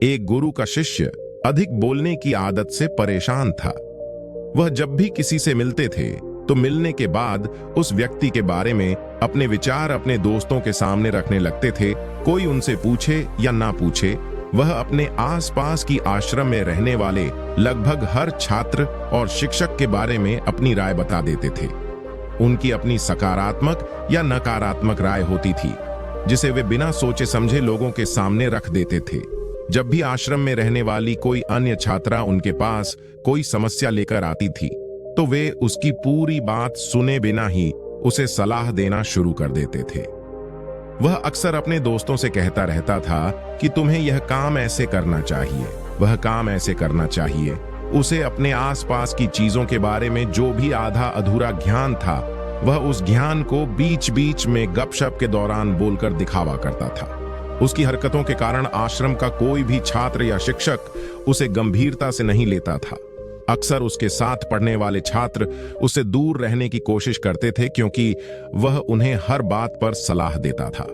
एक गुरु का शिष्य अधिक बोलने की आदत से परेशान था। वह जब भी किसी से मिलते थे तो मिलने के बाद उस व्यक्ति के बारे में अपने विचार अपने दोस्तों के सामने रखने लगते थे। कोई उनसे पूछे या ना पूछे, वह अपने आसपास की आश्रम में रहने वाले लगभग हर छात्र और शिक्षक के बारे में अपनी राय बता देते थे। उनकी अपनी सकारात्मक या नकारात्मक राय होती थी, जिसे वे बिना सोचे समझे लोगों के सामने रख देते थे। जब भी आश्रम में रहने वाली कोई अन्य छात्रा उनके पास कोई समस्या लेकर आती थी, तो वे उसकी पूरी बात सुने बिना ही उसे सलाह देना शुरू कर देते थे। वह अक्सर अपने दोस्तों से कहता रहता था कि तुम्हें यह काम ऐसे करना चाहिए, वह काम ऐसे करना चाहिए। उसे अपने आसपास की चीजों के बारे में जो भी आधा अधूरा ज्ञान था, वह उस ज्ञान को बीच बीच में गपशप के दौरान बोलकर दिखावा करता था। उसकी हरकतों के कारण आश्रम का कोई भी छात्र या शिक्षक उसे गंभीरता से नहीं लेता था। अक्सर उसके साथ पढ़ने वाले छात्र उससे दूर रहने की कोशिश करते थे, क्योंकि वह उन्हें हर बात पर सलाह देता था।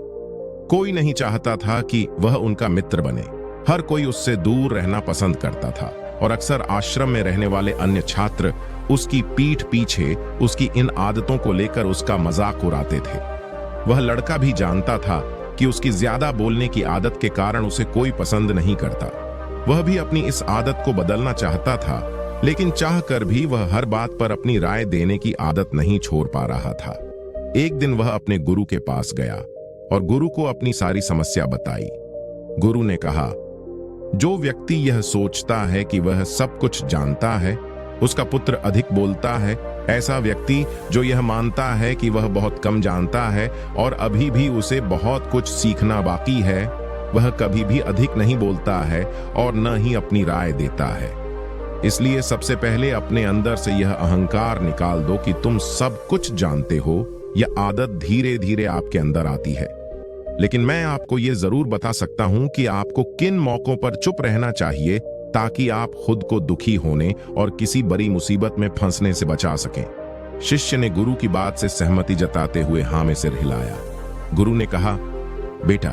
कोई नहीं चाहता था कि वह उनका मित्र बने। हर कोई उससे दूर रहना पसंद करता था और अक्सर आश्रम में रहने वाले अन्य छात्र उसकी पीठ पीछे उसकी इन आदतों को लेकर उसका मजाक उड़ाते थे। वह लड़का भी जानता था कि उसकी ज्यादा बोलने की आदत के कारण उसे कोई पसंद नहीं करता। वह भी अपनी इस आदत को बदलना चाहता था, लेकिन चाहकर भी वह हर बात पर अपनी राय देने की आदत नहीं छोड़ पा रहा था। एक दिन वह अपने गुरु के पास गया और गुरु को अपनी सारी समस्या बताई। गुरु ने कहा, जो व्यक्ति यह सोचता है कि वह सब कुछ जानता है, उसका पुत्र अधिक बोलता है। ऐसा व्यक्ति जो यह मानता है कि वह बहुत कम जानता है और अभी भी उसे बहुत कुछ सीखना बाकी है, वह कभी भी अधिक नहीं बोलता है और न ही अपनी राय देता है। इसलिए सबसे पहले अपने अंदर से यह अहंकार निकाल दो कि तुम सब कुछ जानते हो। यह आदत धीरे धीरे आपके अंदर आती है, लेकिन मैं आपको यह जरूर बता सकता हूं कि आपको किन मौकों पर चुप रहना चाहिए, ताकि आप खुद को दुखी होने और किसी बड़ी मुसीबत में फंसने से बचा सकें। शिष्य ने गुरु की बात से सहमति जताते हुए हाँ में सिर हिलाया। गुरु ने कहा, बेटा,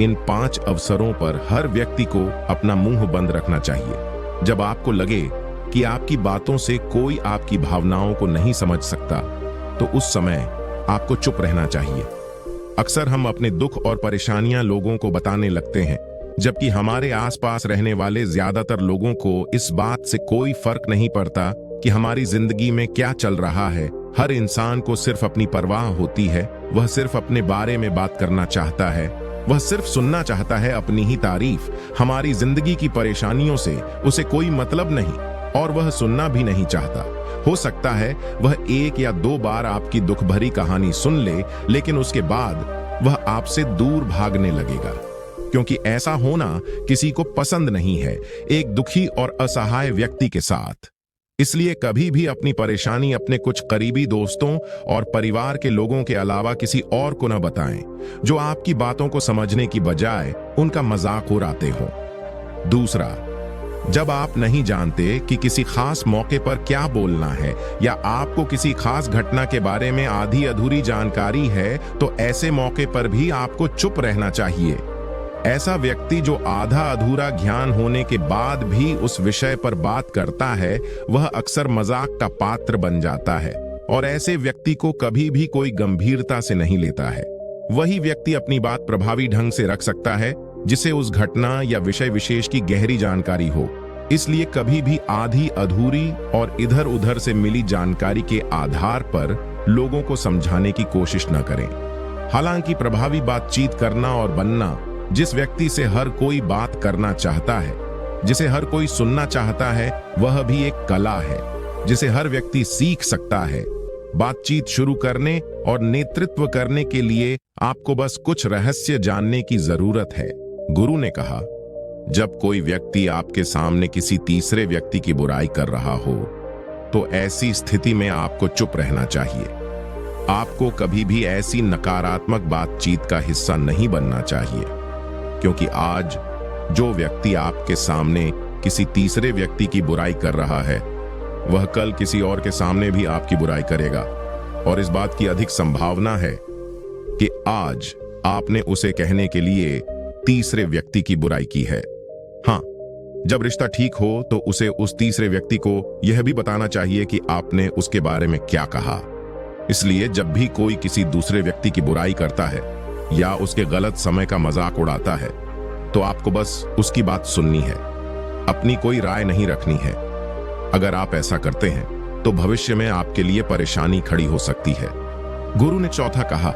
इन 5 अवसरों पर हर व्यक्ति को अपना मुंह बंद रखना चाहिए। जब आपको लगे कि आपकी बातों से कोई आपकी भावनाओं को नहीं समझ सकता, तो उस समय आपको चुप रहना चाहिए। अक्सर हम अपने दुख और परेशानियां लोगों को बताने लगते हैं, जबकि हमारे आसपास रहने वाले ज्यादातर लोगों को इस बात से कोई फर्क नहीं पड़ता कि हमारी जिंदगी में क्या चल रहा है। हर इंसान को सिर्फ अपनी परवाह होती है। वह सिर्फ अपने बारे में बात करना चाहता है। वह सिर्फ सुनना चाहता है अपनी ही तारीफ। हमारी जिंदगी की परेशानियों से उसे कोई मतलब नहीं और वह सुनना भी नहीं चाहता। हो सकता है वह 1 या 2 बार आपकी दुख भरी कहानी सुन ले, लेकिन उसके बाद वह आपसे दूर भागने लगेगा, क्योंकि ऐसा होना किसी को पसंद नहीं है, एक दुखी और असहाय व्यक्ति के साथ। इसलिए कभी भी अपनी परेशानी अपने कुछ करीबी दोस्तों और परिवार के लोगों के अलावा किसी और को न बताएं, जो आपकी बातों को समझने की बजाय उनका मजाक उड़ाते हो। दूसरा, जब आप नहीं जानते कि किसी खास मौके पर क्या बोलना है या आपको किसी खास घटना के बारे में आधी अधूरी जानकारी है, तो ऐसे मौके पर भी आपको चुप रहना चाहिए। ऐसा व्यक्ति जो आधा अधूरा ज्ञान होने के बाद भी उस विषय पर बात करता है, वह अक्सर मजाक का पात्र बन जाता है और ऐसे व्यक्ति को कभी भी कोई गंभीरता से नहीं लेता है। वही व्यक्ति अपनी बात प्रभावी ढंग से रख सकता है जिसे उस घटना या विषय विशेष की गहरी जानकारी हो। इसलिए कभी भी आधी अधूरी और इधर उधर से मिली जानकारी के आधार पर लोगों को समझाने की कोशिश न करें। हालांकि प्रभावी बातचीत करना और बनना जिस व्यक्ति से हर कोई बात करना चाहता है, जिसे हर कोई सुनना चाहता है, वह भी एक कला है जिसे हर व्यक्ति सीख सकता है। बातचीत शुरू करने और नेतृत्व करने के लिए आपको बस कुछ रहस्य जानने की जरूरत है। गुरु ने कहा, जब कोई व्यक्ति आपके सामने किसी तीसरे व्यक्ति की बुराई कर रहा हो, तो ऐसी स्थिति में आपको चुप रहना चाहिए। आपको कभी भी ऐसी नकारात्मक बातचीत का हिस्सा नहीं बनना चाहिए, क्योंकि आज जो व्यक्ति आपके सामने किसी तीसरे व्यक्ति की बुराई कर रहा है, वह कल किसी और के सामने भी आपकी बुराई करेगा। और इस बात की अधिक संभावना है कि आज आपने उसे कहने के लिए तीसरे व्यक्ति की बुराई की है। जब रिश्ता ठीक हो तो उसे उस तीसरे व्यक्ति को यह भी बताना चाहिए कि आपने उसके बारे में क्या कहा। इसलिए जब भी कोई किसी दूसरे व्यक्ति की बुराई करता है या उसके गलत समय का मजाक उड़ाता है तो आपको बस उसकी बात सुननी है, अपनी कोई राय नहीं रखनी है। अगर आप ऐसा करते हैं तो भविष्य में आपके लिए परेशानी खड़ी हो सकती है। गुरु ने चौथा कहा,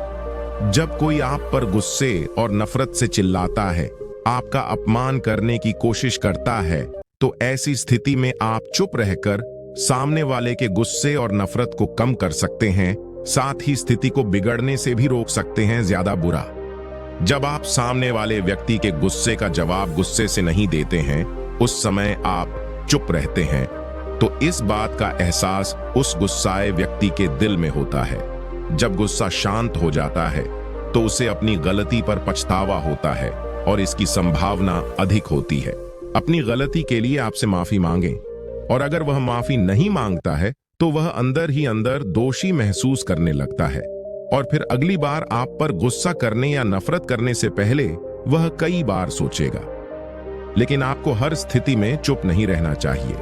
जब कोई आप पर गुस्से और नफरत से चिल्लाता है, आपका अपमान करने की कोशिश करता है, तो ऐसी स्थिति में आप चुप रहकर सामने वाले के गुस्से और नफरत को कम कर सकते हैं, साथ ही स्थिति को बिगड़ने से भी रोक सकते हैं ज्यादा बुरा। जब आप सामने वाले व्यक्ति के गुस्से का जवाब गुस्से से नहीं देते हैं, उस समय आप चुप रहते हैं, तो इस बात का एहसास उस गुस्साए व्यक्ति के दिल में होता है। जब गुस्सा शांत हो जाता है तो उसे अपनी गलती पर पछतावा होता है और इसकी संभावना अधिक होती है। अपनी गलती के लिए आपसे माफी मांगें, और अगर वह माफी नहीं मांगता है तो वह अंदर ही अंदर दोषी महसूस करने लगता है और फिर अगली बार आप पर गुस्सा करने या नफरत करने से पहले वह कई बार सोचेगा। लेकिन आपको हर स्थिति में चुप नहीं रहना चाहिए।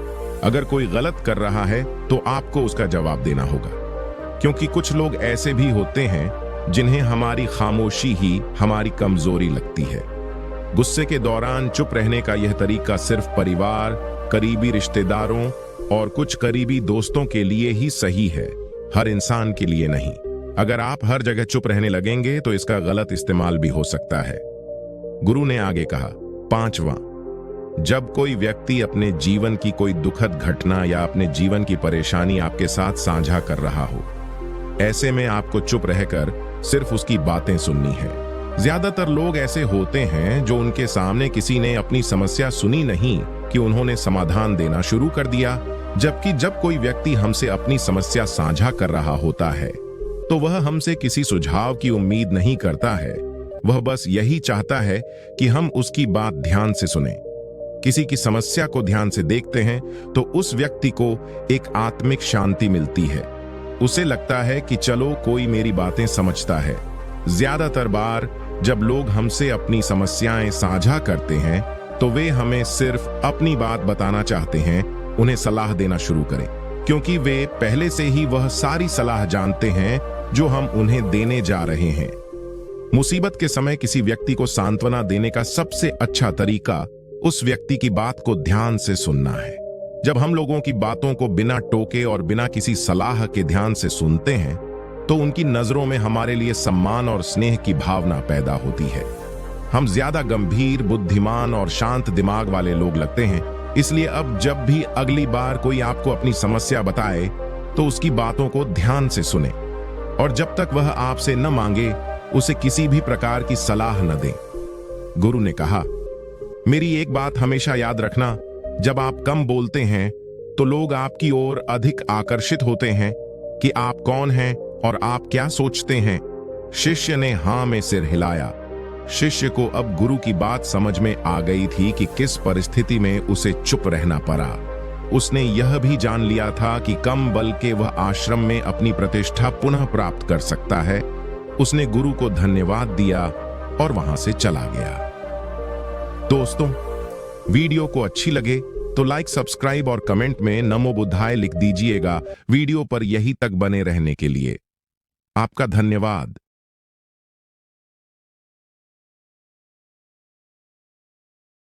अगर कोई गलत कर रहा है तो आपको उसका जवाब देना होगा, क्योंकि कुछ लोग ऐसे भी होते हैं जिन्हें हमारी खामोशी ही हमारी कमजोरी लगती है। गुस्से के दौरान चुप रहने का यह तरीका सिर्फ परिवार, करीबी रिश्तेदारों और कुछ करीबी दोस्तों के लिए ही सही है, हर इंसान के लिए नहीं। अगर आप हर जगह चुप रहने लगेंगे तो इसका गलत इस्तेमाल भी हो सकता है। गुरु ने आगे कहा, पांचवां, जब कोई व्यक्ति अपने जीवन की कोई दुखद घटना या अपने जीवन की परेशानी आपके साथ साझा कर रहा हो, ऐसे में आपको चुप रहकर सिर्फ उसकी बातें सुननी है। ज्यादातर लोग ऐसे होते हैं जो उनके सामने किसी ने अपनी समस्या सुनी नहीं कि उन्होंने समाधान देना शुरू कर दिया, जबकि जब कोई व्यक्ति हमसे अपनी समस्या साझा कर रहा होता है तो वह हमसे किसी सुझाव की उम्मीद नहीं करता है। वह बस यही चाहता है कि हम उसकी बात ध्यान से सुनें। किसी की समस्या को ध्यान से देखते हैं तो उस व्यक्ति को एक आत्मिक शांति मिलती है। उसे लगता है कि चलो कोई मेरी बातें समझता है। ज्यादातर बार जब लोग हमसे अपनी समस्याएं साझा करते हैं तो वे हमें सिर्फ अपनी बात बताना चाहते हैं, उन्हें सलाह देना शुरू करें, क्योंकि वे पहले से ही वह सारी सलाह जानते हैं जो हम उन्हें देने जा रहे हैं। मुसीबत के समय किसी व्यक्ति को सांत्वना देने का सबसे अच्छा तरीका उस व्यक्ति की बात को ध्यान से सुनना है। जब हम लोगों की बातों को बिना टोके और बिना किसी सलाह के ध्यान से सुनते हैं तो उनकी नजरों में हमारे लिए सम्मान और स्नेह की भावना पैदा होती है। हम ज्यादा गंभीर, बुद्धिमान और शांत दिमाग वाले लोग लगते हैं। इसलिए अब जब भी अगली बार कोई आपको अपनी समस्या बताए तो उसकी बातों को ध्यान से सुने, और जब तक वह आपसे न मांगे उसे किसी भी प्रकार की सलाह न दें। गुरु ने कहा, मेरी एक बात हमेशा याद रखना, जब आप कम बोलते हैं तो लोग आपकी ओर अधिक आकर्षित होते हैं कि आप कौन हैं और आप क्या सोचते हैं। शिष्य ने हाँ में सिर हिलाया। शिष्य को अब गुरु की बात समझ में आ गई थी कि किस परिस्थिति में उसे चुप रहना पड़ा। उसने यह भी जान लिया था कि कम बल के वह आश्रम में अपनी प्रतिष्ठा पुनः प्राप्त कर सकता है। उसने गुरु को धन्यवाद दिया और वहां से चला गया। दोस्तों, वीडियो को अच्छी लगे तो लाइक, सब्सक्राइब और कमेंट में नमो बुद्धाय लिख दीजिएगा वीडियो पर यहीं तक बने रहने के लिए। आपका धन्यवाद।